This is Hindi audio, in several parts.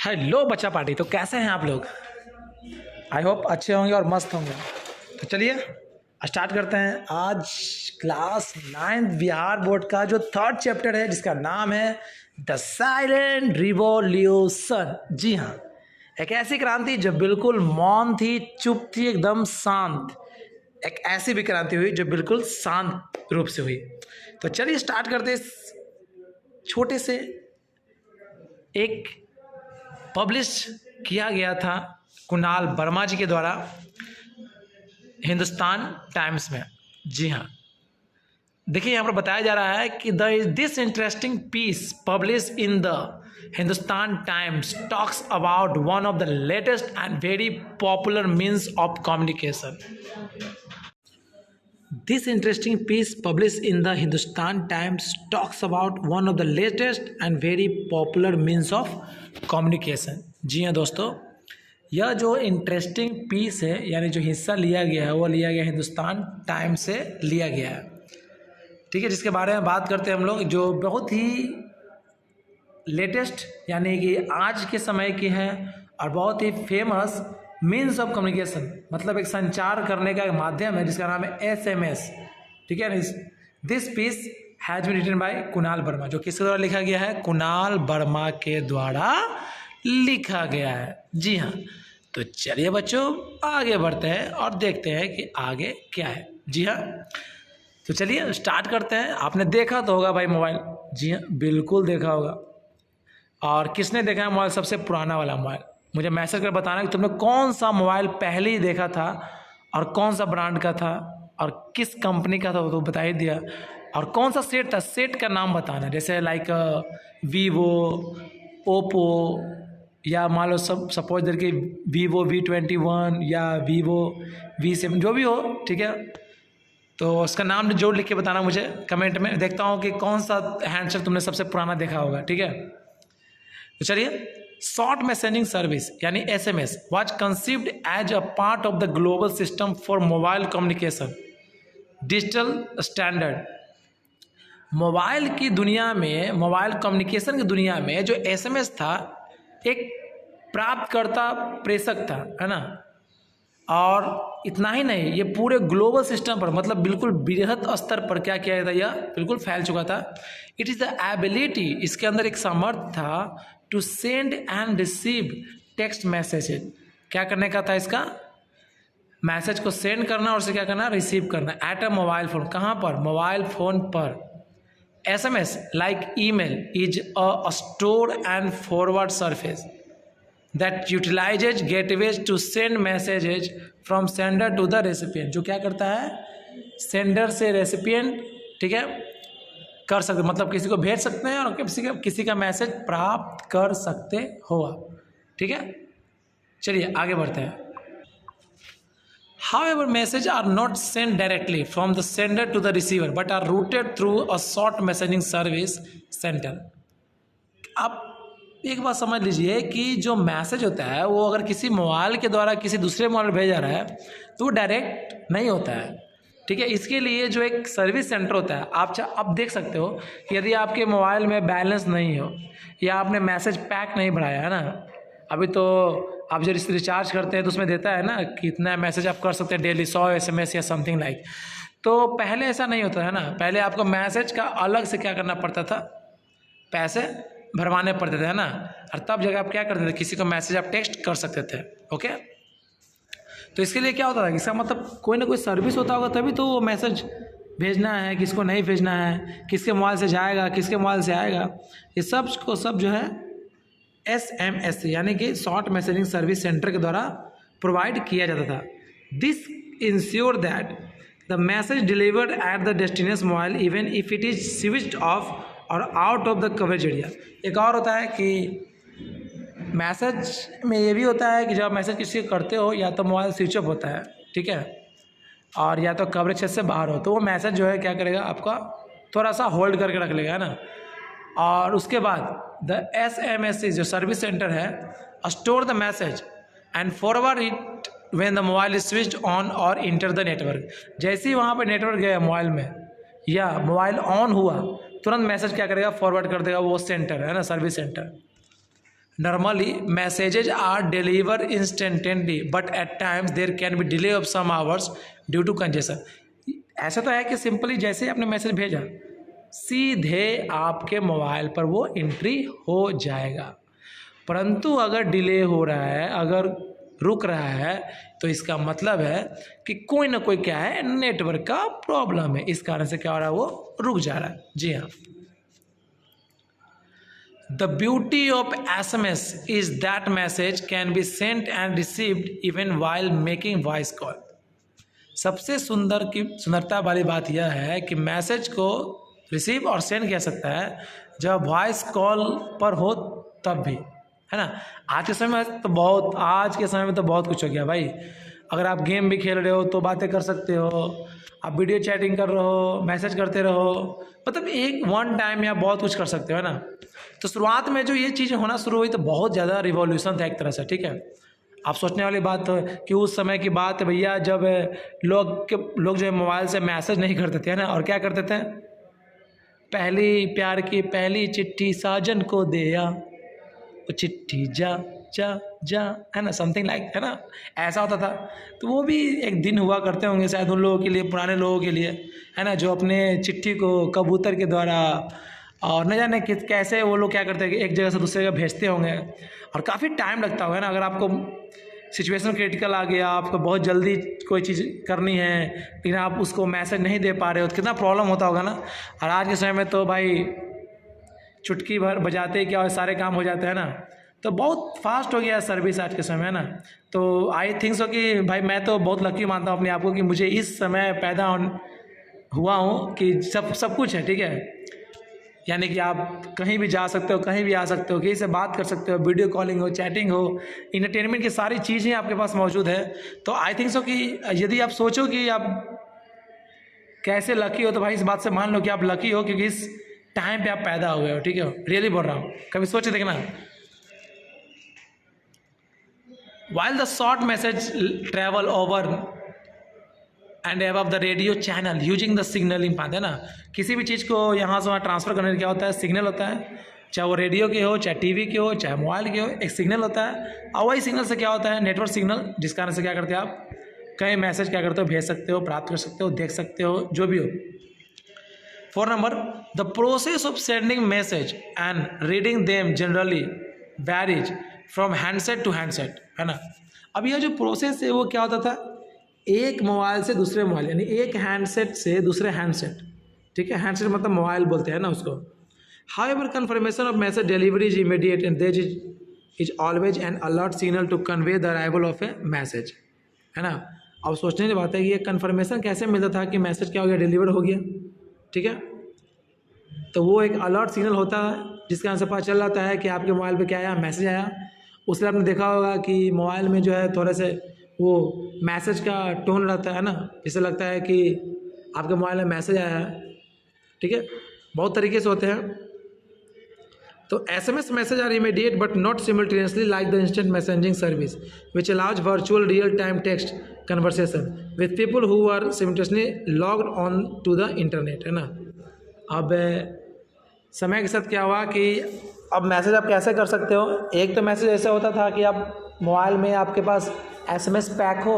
हेलो बच्चा पार्टी। तो कैसे हैं आप लोग? आई होप अच्छे होंगे और मस्त होंगे। तो चलिए स्टार्ट करते हैं। आज क्लास 9 बिहार बोर्ड का जो थर्ड चैप्टर है जिसका नाम है द साइलेंट रिवॉल्यूशन। जी हाँ, एक ऐसी क्रांति जो बिल्कुल मौन थी, चुप थी, एकदम शांत। एक ऐसी भी क्रांति हुई जो बिल्कुल शांत रूप से हुई। तो चलिए स्टार्ट करते हैं इस छोटे से एक पब्लिश किया गया था कुणाल वर्मा जी के द्वारा हिंदुस्तान टाइम्स में। जी हाँ, देखिए यहाँ पर बताया जा रहा है कि this interesting piece publish in the Hindustan Times talks about one of the latest and very popular means of communication. This interesting piece published in the Hindustan Times talks about one of the latest and very popular means of communication। जी हाँ दोस्तों, यह जो इंटरेस्टिंग पीस है यानी जो हिस्सा लिया गया है वो लिया गया हिंदुस्तान टाइम्स से लिया गया है। ठीक है, जिसके बारे में बात करते हैं हम लोग, जो बहुत ही लेटेस्ट यानी कि आज के समय की है और बहुत ही फेमस मीन्स ऑफ कम्युनिकेशन, मतलब एक संचार करने का एक माध्यम है जिसका नाम है SMS। ठीक है, this piece has been written by Kunal Verma. जो किसके द्वारा लिखा गया है? कुणाल वर्मा के द्वारा लिखा गया है। जी हाँ, तो चलिए बच्चों आगे बढ़ते हैं और देखते हैं कि आगे क्या है। जी हाँ, तो चलिए स्टार्ट करते हैं। आपने देखा तो होगा भाई मोबाइल। जी हाँ, बिल्कुल देखा होगा। और किसने देखा है मोबाइल? सबसे पुराना वाला मोबाइल। मुझे मैसेज कर बताना कि तुमने कौन सा मोबाइल पहले ही देखा था और कौन सा ब्रांड का था और किस कंपनी का था वो तो बता ही दिया। और कौन सा सेट था, सेट का नाम बताना, जैसे लाइक वीवो, ओप्पो, या मान लो सब सपोज करके वीवो V21 या वीवो V7 जो भी हो। ठीक है, तो उसका नाम जोड़ लिख के बताना मुझे कमेंट में। देखता हूँ कि कौन सा हैंडसेट तुमने सबसे पुराना देखा होगा। ठीक है, तो चलिए। शॉर्ट मैसेजिंग सर्विस यानी SMS was conceived as a part of the global system for mobile communication digital standard. Mobile की दुनिया में, मोबाइल कम्युनिकेशन की दुनिया में जो SMS था एक प्राप्तकर्ता प्रेषक था, है ना। और इतना ही नहीं, ये पूरे ग्लोबल सिस्टम पर मतलब बिल्कुल बृहत स्तर पर क्या किया था, यह बिल्कुल फैल चुका था। इट इज़ द एबिलिटी, इसके अंदर एक सामर्थ्य था to send and receive text messages. क्या करने का था इसका? मैसेज को सेंड करना और उसे क्या करना? रिसीव करना एट अ मोबाइल फोन। कहाँ पर? मोबाइल फोन पर। SMS like email is a store and forward surface that utilizes gateways to send messages from sender to the recipient। जो क्या करता है? सेंडर से रेसिपिएंट, ठीक है, कर सकते, मतलब किसी को भेज सकते हैं और किसी का मैसेज प्राप्त कर सकते हो आप। ठीक है, चलिए आगे बढ़ते हैं। However, messages are not sent directly from the sender to the receiver but are routed through a short messaging service center। अब एक बात समझ लीजिए कि जो मैसेज होता है वो अगर किसी मोबाइल के द्वारा किसी दूसरे मोबाइल में भेजा रहा है तो वो डायरेक्ट नहीं होता है। ठीक है, इसके लिए जो एक सर्विस सेंटर होता है, आप देख सकते हो कि यदि आपके मोबाइल में बैलेंस नहीं हो या आपने मैसेज पैक नहीं बढ़ाया है ना, अभी तो आप जो रिचार्ज करते हैं तो उसमें देता है ना कि इतना मैसेज आप कर सकते हैं डेली, 100 SMS या समथिंग लाइक। तो पहले ऐसा नहीं होता है ना, पहले आपको मैसेज का अलग से क्या करना पड़ता था? पैसे भरवाने पड़ते थे, है ना। और तब जगह आप क्या करते थे? किसी को मैसेज आप टेक्स्ट कर सकते थे। ओके, तो इसके लिए क्या होता था? इसका मतलब कोई ना कोई सर्विस होता होगा तभी तो वो मैसेज भेजना है, किसको नहीं भेजना है, किसके मोबाइल से जाएगा, किसके मोबाइल से आएगा, ये सब को सब जो है SMS यानी कि शॉर्ट मैसेजिंग सर्विस सेंटर के द्वारा प्रोवाइड किया जाता था। This ensure that the message delivered at the destination mobile even if it is switched off और out of the coverage area. एक और होता है कि मैसेज में ये भी होता है कि जब मैसेज किसी को करते हो या तो मोबाइल स्विच ऑफ होता है, ठीक है, और या तो कवरेज क्षेत्र से बाहर हो, तो वो मैसेज जो है क्या करेगा? आपका थोड़ा सा होल्ड करके रख लेगा, है ना। और उसके बाद द SMS जो सर्विस सेंटर है store the message and forward it when the mobile is switched on और इंटर द नेटवर्क। जैसे ही वहाँ पर नेटवर्क गया मोबाइल में या मोबाइल ऑन हुआ तुरंत मैसेज क्या करेगा? फॉरवर्ड कर देगा वो सेंटर, है ना, service centre. Normally, messages are delivered instantly, but at times there can be delay of some hours due to congestion. ऐसा तो है कि सिंपली जैसे आपने मैसेज भेजा सीधे आपके मोबाइल पर वो एंट्री हो जाएगा, परंतु अगर डिले हो रहा है, अगर रुक रहा है, तो इसका मतलब है कि कोई ना कोई क्या है, नेटवर्क का प्रॉब्लम है, इस कारण से क्या हो रहा है, वो रुक जा रहा है। जी हाँ। The beauty of SMS is that message can be sent and received even while making voice call. सबसे सुंदरता वाली बात यह है कि मैसेज को रिसीव और सेंड किया सकता है जब वॉइस कॉल पर हो तब भी, है ना। आज के समय में तो बहुत कुछ हो गया भाई। अगर आप गेम भी खेल रहे हो तो बातें कर सकते हो, आप वीडियो चैटिंग कर रहे हो, मैसेज करते रहो, मतलब एक वन टाइम में आप बहुत कुछ कर सकते हो, है ना। तो शुरुआत में जो ये चीज़ें होना शुरू हुई तो बहुत ज़्यादा रिवॉल्यूशन था एक तरह से, ठीक है। आप सोचने वाली बात है कि उस समय की बात है भैया जब लोग जो है मोबाइल से मैसेज नहीं करते थे, है ना, और क्या करते थे, पहली प्यार की पहली चिट्ठी साजन को दिया, वो चिट्ठी जा जा जा, है ना, समथिंग लाइक, है ना, ऐसा होता था। तो वो भी एक दिन हुआ करते होंगे शायद उन लोगों के लिए, पुराने लोगों के लिए, है ना, जो अपने चिट्ठी को कबूतर के द्वारा और न जाने कैसे वो लोग क्या करते हैं कि एक जगह से दूसरी जगह भेजते होंगे और काफ़ी टाइम लगता होगा ना। अगर आपको सिचुएशन क्रिटिकल आ गया, आपको बहुत जल्दी कोई चीज़ करनी है लेकिन आप उसको मैसेज नहीं दे पा रहे हो तो कितना प्रॉब्लम होता होगा ना। और आज के समय में तो भाई चुटकी भर बजाते ही क्या और सारे काम हो जाते हैं ना, तो बहुत फास्ट हो गया सर्विस आज के समय, है ना। तो आई थिंक सो कि भाई मैं तो बहुत लकी मानता हूँ अपने आप को कि मुझे इस समय पैदा हुआ हूँ कि सब कुछ है, ठीक है। यानी कि आप कहीं भी जा सकते हो, कहीं भी आ सकते हो, किसी से बात कर सकते हो, वीडियो कॉलिंग हो, चैटिंग हो, इंटरटेनमेंट की सारी चीज़ें आपके पास मौजूद है। तो आई थिंक सो कि यदि आप सोचो कि आप कैसे लकी हो तो भाई इस बात से मान लो कि आप लकी हो क्योंकि इस टाइम पे आप पैदा हुए हो, ठीक है। रियली बोल रहा हूँ, कभी सोचे देखना। While the short message travel over and above the radio channel using the signaling path, है ना, किसी भी चीज़ को यहाँ से वहाँ ट्रांसफ़र करने का क्या होता है, सिग्नल होता है, चाहे वो रेडियो के हो, चाहे टीवी के हो, चाहे मोबाइल के हो, एक सिग्नल होता है। और वही सिग्नल से क्या होता है, नेटवर्क सिग्नल, जिस कारण से क्या करते हैं आप कहीं मैसेज क्या करते हो, भेज सकते हो, प्राप्त कर सकते हो, देख सकते हो, जो भी हो। 4 number, the process of sending message and reading them generally varies from handset to handset, है ना। अब यह जो प्रोसेस है वो क्या होता था, एक मोबाइल से दूसरे मोबाइल, यानी एक हैंडसेट से दूसरे हैंडसेट, ठीक है। हैंडसेट मतलब मोबाइल बोलते हैं ना उसको। However confirmation of message delivery is immediate and there is always an alert signal to convey the arrival of a message, है ना। अब सोचने की बात है कि ये कन्फर्मेशन कैसे मिलता था कि मैसेज क्या हो गया, डिलीवर हो गया, ठीक है। तो वो एक अलर्ट सिग्नल होता है जिसके कारण से पता चल जाता है कि आपके मोबाइल पे क्या आया, मैसेज आया। उससे आपने देखा होगा कि मोबाइल में जो है थोड़े से वो मैसेज का टोन रहता है ना, जिससे लगता है कि आपके मोबाइल में मैसेज आया है, ठीक है। बहुत तरीके से होते हैं। तो SMS message are immediate but not simultaneously like the instant messaging service which allows virtual real time text conversation with people who are simultaneously logged on to the internet, है ना। अब समय के साथ क्या हुआ कि अब मैसेज आप कैसे कर सकते हो। एक तो मैसेज ऐसा होता था कि आप मोबाइल में आपके पास SMS पैक हो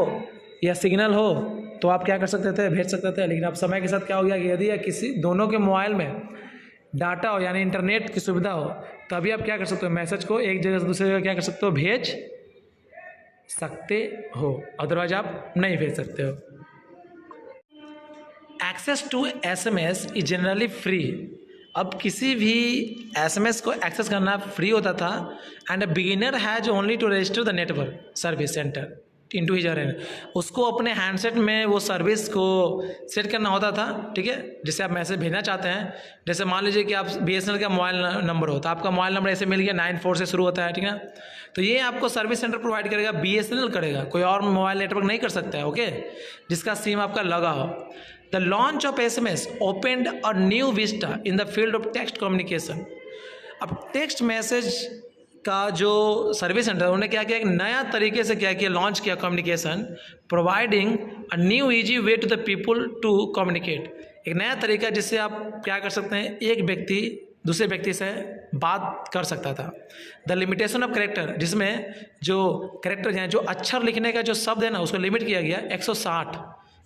या सिग्नल हो तो आप क्या कर सकते थे, भेज सकते थे। लेकिन अब समय के साथ क्या हो गया कि यदि किसी दोनों के मोबाइल में डाटा हो यानी इंटरनेट की सुविधा हो तभी आप क्या कर सकते हो, मैसेज को एक जगह से दूसरी जगह क्या कर सकते हो, भेज सकते हो, अदरवाइज आप नहीं भेज सकते हो। Access to SMS is generally free. अब किसी भी SMS को एक्सेस करना फ्री होता था and a beginner has only to register the network service centre into his hand. उसको अपने हैंडसेट में वो सर्विस को सेट करना होता था, ठीक है। जैसे आप मैसेज भेजना चाहते हैं, जैसे मान लीजिए कि आप BSNL का मोबाइल नंबर हो तो आपका मोबाइल नंबर ऐसे मिल गया 94 से शुरू होता है, ठीक है। तो ये आपको सर्विस सेंटर प्रोवाइड करेगा, BSNL करेगा, कोई और मोबाइल नेटवर्क नहीं कर सकता है, ओके, जिसका सिम आपका लगा हो। The launch of SMS opened a new vista in the field of text communication. अब टेक्स्ट मैसेज का जो सर्विस सेंटर उन्होंने क्या किया, एक नया तरीके से क्या किया, लॉन्च किया communication, providing a new easy way to the people to communicate. एक नया तरीका जिससे आप क्या कर सकते हैं, एक व्यक्ति दूसरे व्यक्ति से बात कर सकता था। द लिमिटेशन ऑफ कैरेक्टर, जिसमें जो कैरेक्टर हैं, जो अक्षर लिखने का जो शब्द है ना, उसको लिमिट किया गया 160।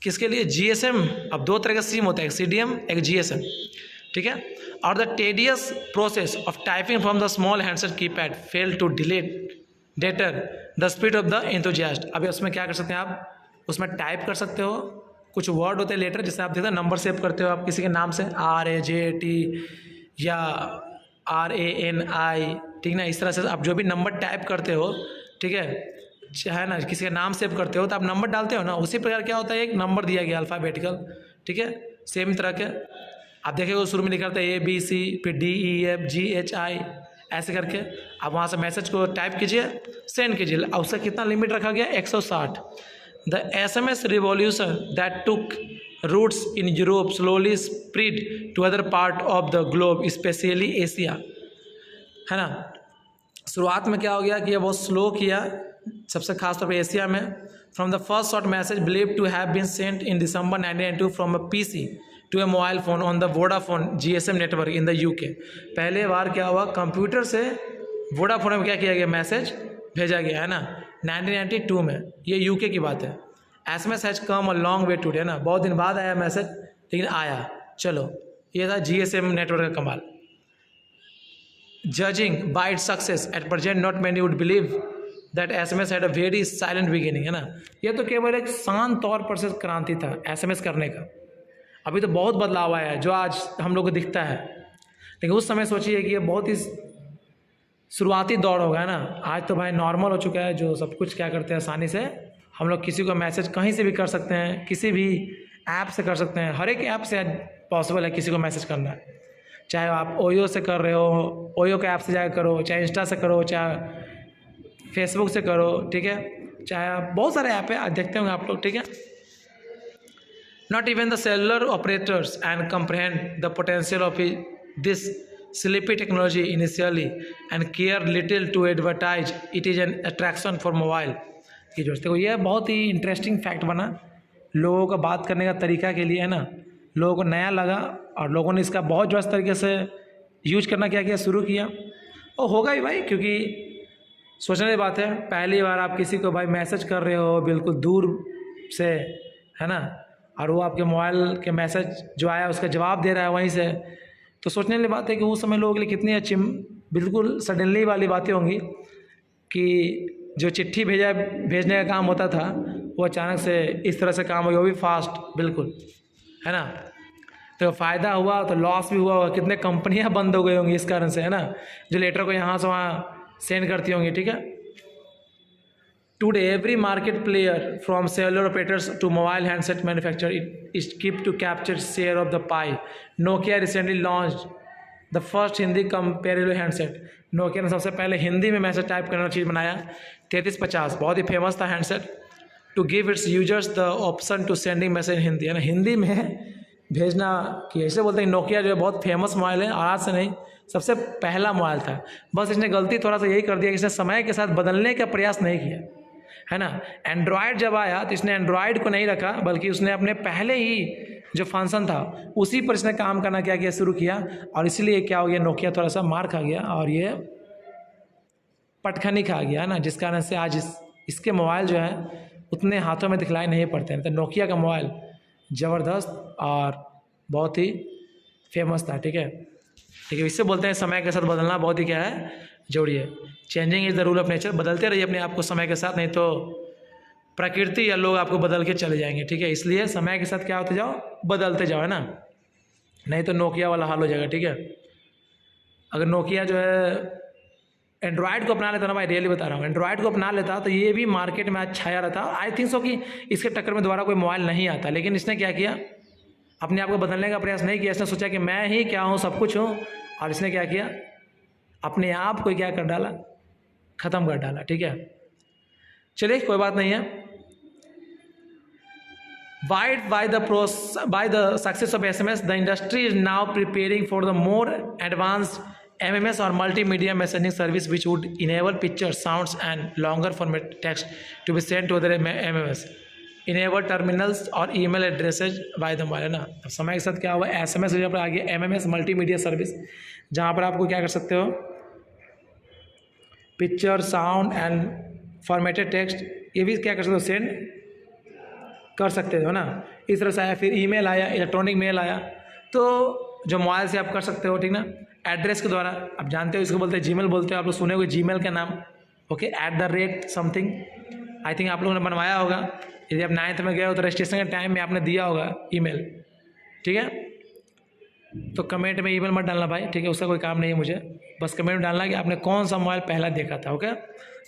किसके लिए? जीएसएम। अब दो तरह का सिम होता है, एक सीडीएम एक जीएसएम, ठीक है। और the tedious process of typing from the small handset keypad fail to delete deter the speed of the enthusiast. अभी उसमें क्या कर सकते हैं आप? उसमें टाइप कर सकते हो, कुछ वर्ड होते हैं लेटर, जिससे आप देखते नंबर सेव करते हो आप किसी के नाम से, RAJT या RANI, ठीक ना। इस तरह से आप जो भी नंबर टाइप करते हो, ठीक है ना, किसी का नाम सेव करते हो तो आप नंबर डालते हो ना, उसी प्रकार क्या होता है, एक नंबर दिया गया अल्फ़ाबेटिकल, ठीक है, सेम तरह के। आप देखिए शुरू में लिखा था ABC, फिर DEFGHI, ऐसे करके आप वहाँ से मैसेज को टाइप कीजिए, सेंड कीजिए। और उसका कितना लिमिट रखा गया? 160। The SMS revolution that took roots in Europe slowly spread to other part of the globe, especially Asia, है ना। शुरुआत में क्या हो गया कि ये बहुत स्लो किया, सबसे खास तौर पर एशिया में। From the first short message believe to have been sent in December 1992 from a PC to a mobile phone on the Vodafone GSM network in the UK। पहले बार क्या हुआ, कंप्यूटर से वोडाफोन में क्या किया गया, मैसेज भेजा गया, है ना, 1992 में। ये UK की बात है। SMS has come a long way today, है ना, बहुत दिन बाद आया मैसेज, लेकिन आया। चलो, ये था GSM नेटवर्क का कमाल। Judging bye its success at present not many would believe that SMS had a very silent beginning, है ना। ये तो केवल एक शांत तौर पर से क्रांति था SMS करने का। अभी तो बहुत बदलाव आया है जो आज हम लोग को दिखता है, लेकिन उस समय सोचिए कि ये बहुत ही शुरुआती दौर होगा, है ना। आज तो भाई नॉर्मल हो चुका है, जो सब कुछ क्या करते हैं आसानी से हम लोग किसी को मैसेज कहीं से भी कर सकते हैं, किसी भी ऐप से कर सकते हैं। हर एक ऐप से पॉसिबल है किसी को मैसेज करना, चाहे आप ओयो से कर रहे हो, ओयो के ऐप से जाकर करो, चाहे इंस्टा से करो, चाहे फेसबुक से करो, ठीक है, चाहे बहुत सारे ऐप है, देखते होंगे आप लोग, ठीक है। Not even the cellular operators and comprehend the potential of this sleepy technology initially and care little to advertise it is an attraction for mobile की जो देखो ये बहुत ही इंटरेस्टिंग फैक्ट बना लोगों का बात करने का तरीका के लिए, है ना। लोगों को नया लगा और लोगों ने इसका बहुत जो इस तरीके से यूज करना क्या किया, शुरू किया। और होगा ही भाई, क्योंकि सोचने की बात है, पहली बार आप किसी को भाई मैसेज कर रहे हो बिल्कुल दूर से, है ना, और वो आपके मोबाइल के मैसेज जो आया उसका जवाब दे रहा है वहीं से, तो सोचने वाली बात है कि उस समय लोगों के लिए कितनी अच्छी बिल्कुल सडनली वाली बातें होंगी कि जो चिट्ठी भेजने का काम होता था वो अचानक से इस तरह से काम हो गया, वो भी फास्ट, बिल्कुल, है ना। तो फ़ायदा हुआ तो लॉस भी हुआ, कितने कंपनियां बंद हो गई होंगी इस कारण से, है ना, जो लेटर को यहाँ से वहाँ सेंड करती होंगी, ठीक है। Today, every market player, from cellular operators to mobile handset manufacturer, is kept to capture share of the pie. Nokia recently launched the first Hindi comparable handset. Nokia ने सबसे पहले हिंदी में मैसेज टाइप करने वाला चीज़ बनाया, 3350, बहुत ही फेमस था handset. To give its users the option to sending message in Hindi, है ना, हिंदी में भेजना कि ऐसे बोलते हैं। नोकिया जो है बहुत फेमस मोबाइल है, आज से नहीं, सबसे पहला मोबाइल था। बस इसने गलती थोड़ा सा यही कर दिया कि इसने समय के साथ बदलने का प्रयास नहीं किया, है ना। एंड्रॉयड जब आया तो इसने एंड्रॉयड को नहीं रखा, बल्कि उसने अपने पहले ही जो फंक्शन था उसी पर इसने काम करना क्या किया, शुरू किया। और इसलिए क्या हो गया, नोकिया थोड़ा सा मार खा गया और ये पटखनी खा गया, है ना, जिस कारण से आज इसके मोबाइल जो है उतने हाथों में दिखलाई नहीं पड़ते हैं। तो नोकिया का मोबाइल ज़बरदस्त और बहुत ही फेमस था, ठीक है। ठीक है, इससे बोलते हैं समय के साथ बदलना बहुत ही क्या है, जरूरी है। Changing is the rule of nature, बदलते रहिए अपने आप को समय के साथ, नहीं तो प्रकृति या लोग आपको बदल के चले जाएंगे, ठीक है। इसलिए समय के साथ क्या होते जाओ, बदलते जाओ, है ना, नहीं तो नोकिया वाला हाल हो जाएगा, ठीक है। अगर नोकिया जो है एंड्रॉयड को अपना लेता ना, भाई रियली बता रहा हूँ, एंड्रॉयड को अपना लेता तो ये भी मार्केट में आज छाया रहता। आई थिंक सो कि इसके टक्कर में दोबारा कोई मोबाइल नहीं आता, लेकिन इसने क्या किया, अपने आप को बदलने का प्रयास नहीं किया। इसने सोचा कि मैं ही क्या हूँ, सब कुछ हूँ, और इसने क्या किया, अपने आप को क्या कर डाला, ख़त्म कर डाला, ठीक है। चलिए कोई बात नहीं है। By the success of SMS, the industry is now preparing for the more advanced MMS or multimedia messaging service, which would enable pictures, sounds, and longer format text to be sent to other MMS. Enable terminals और email addresses by the mobile, है ना। अब समय के साथ क्या हुआ, SMS जगह पर आ गया MMS मल्टीमीडिया सर्विस, जहाँ पर आपको क्या कर सकते हो, picture, sound and formatted text, ये भी क्या कर सकते हो, सेंड कर सकते हो ना। इस तरह से आया। फिर ईमेल आया, इलेक्ट्रॉनिक मेल आया, तो जो मोबाइल से आप कर सकते हो, ठीक ना। एड्रेस के द्वारा, आप जानते हो इसको बोलते हैं जीमेल बोलते हो, आप लोग सुने होंगे जीमेल का नाम, ओके, @समथिंग, आई थिंक आप लोगों ने बनवाया होगा। यदि आप 9th में गए हो तो रजिस्ट्रेशन के टाइम में आपने दिया होगा ईमेल, ठीक है। तो कमेंट में ईमेल मत डालना भाई, ठीक है, उसका कोई काम नहीं है मुझे, बस कमेंट में डालना कि आपने कौन सा मोबाइल पहला देखा था, ओके।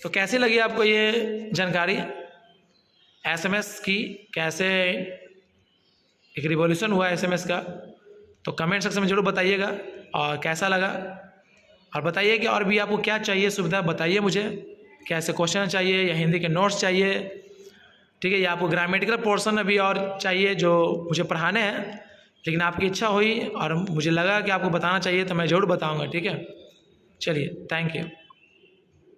तो कैसी लगी आपको ये जानकारी SMS की, कैसे एक रिवॉल्यूशन हुआ SMS का, तो कमेंट सेक्शन में जरूर बताइएगा और कैसा लगा, और बताइए कि और भी आपको क्या चाहिए सुविधा, बताइए मुझे, कैसे क्वेश्चन चाहिए या हिंदी के नोट्स चाहिए, ठीक है, या आपको ग्रामेटिकल पोर्शन अभी और चाहिए जो मुझे पढ़ाने हैं, लेकिन आपकी इच्छा हुई और मुझे लगा कि आपको बताना चाहिए तो मैं ज़रूर बताऊंगा, ठीक है। चलिए, थैंक यू।